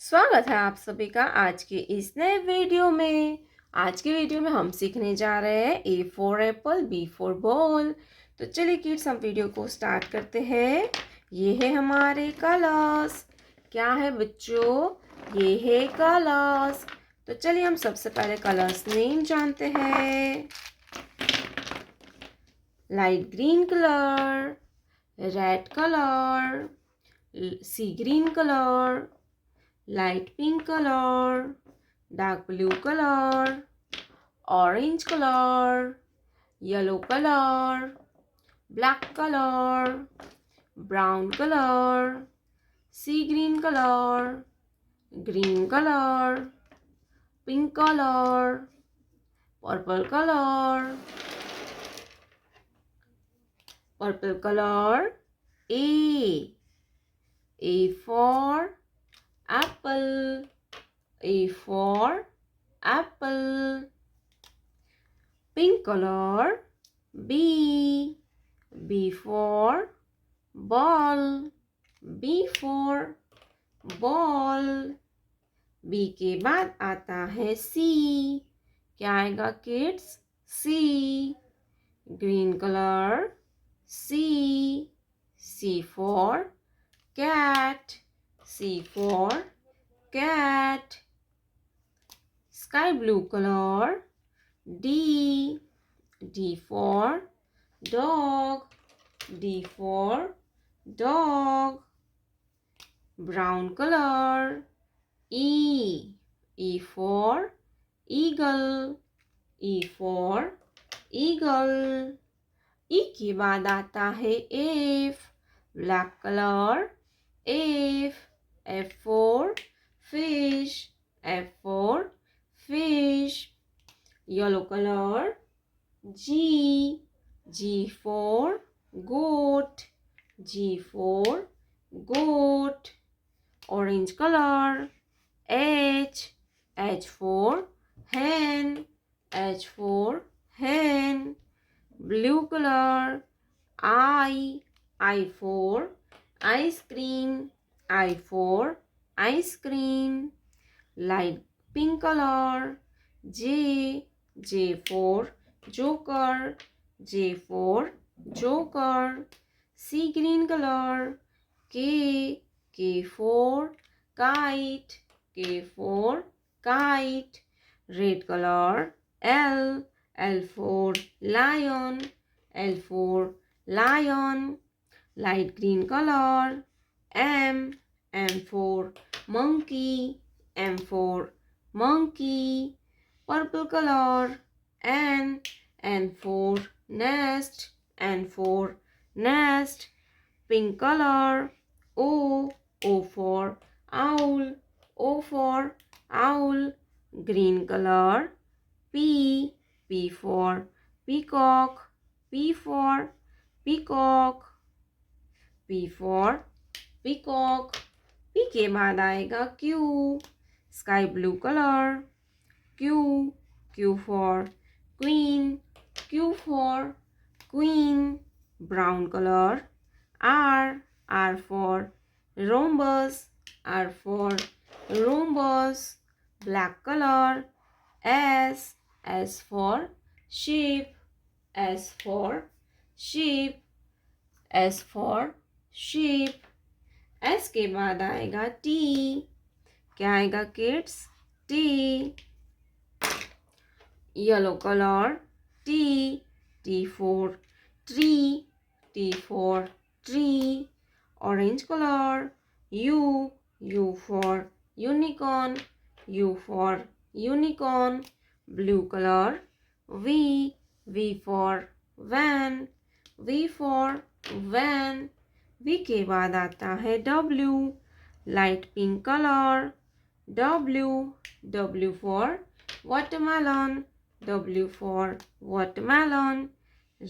स्वागत है आप सभी का आज के इस नए वीडियो में। आज के वीडियो में हम सीखने जा रहे हैं A for Apple, B for ball. तो चलिए किड्स, हम वीडियो को स्टार्ट करते हैं। ये है हमारे कलर्स। क्या है बच्चों? ये है कलर्स। तो चलिए हम सबसे पहले कलर्स नेम जानते हैं। Light green colour, red colour, sea green colour, light pink color, dark blue color, orange color, yellow color, black color, brown color, sea green color, green color, pink color, purple color, purple color. A for apple, A for apple. Pink color. B, B for ball, B for ball. B के बाद आता है C। क्या आएगा kids? C, green colour, C, C for cat, C for cat. Sky blue color. D, D for dog, D for dog. Brown color. E, E for eagle, E for eagle. E के बाद आता है F, black color, F, F for fish, F for fish. Yellow color. G, G for goat, G for goat. Orange color. H, H for hen, H for hen. Blue color. I for ice cream, I for ice cream. Light pink color. J, J for joker, J for joker. Sea green color. K, K for kite, K for kite. Red color. L, L for lion, L for lion. Light green color. M, M for monkey, M for monkey. Purple color. N, N for nest, N for nest. Pink color. O, O for owl, O for owl. Green color. P, P for peacock, P for peacock. P for peacock. P के बाद आएगा Q, sky blue color. Q, Q for queen, Q for queen. Brown color. R, R for rhombus, R for rhombus. Black color. S, S for sheep, S for sheep, S for sheep. S के बाद आएगा T। क्या आएगा kids? T. Yellow color. T, T for tree, T for tree. Orange color. U, U for unicorn, U for unicorn. Blue color. V, V for van, V for van. V के बाद आता है W, light pink color. W, W for watermelon, W for watermelon.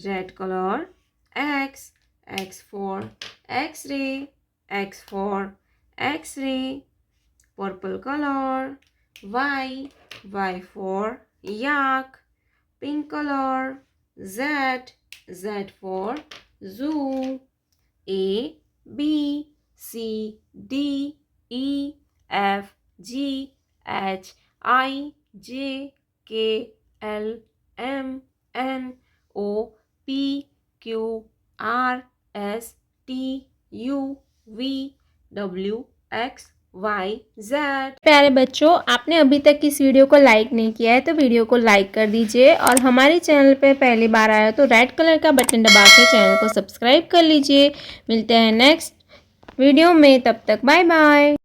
Red color. X, X for X-ray, X for X-ray. Purple color. Y, Y for yak. Pink color. Z, Z for zoo. A, B, C, D, E, F, GHIJKLMNOPQRSTUVWXYZ। प्यारे बच्चों, आपने अभी तक इस video को like नहीं किया है तो वीडियो को लाइक कर दीजिए और हमारे चैनल पे पहली बार आया तो रेड कलर का बटन दबा के चैनल को सब्सक्राइब कर लीजिए। मिलते हैं नेक्स्ट वीडियो में, तब तक बाय बाय।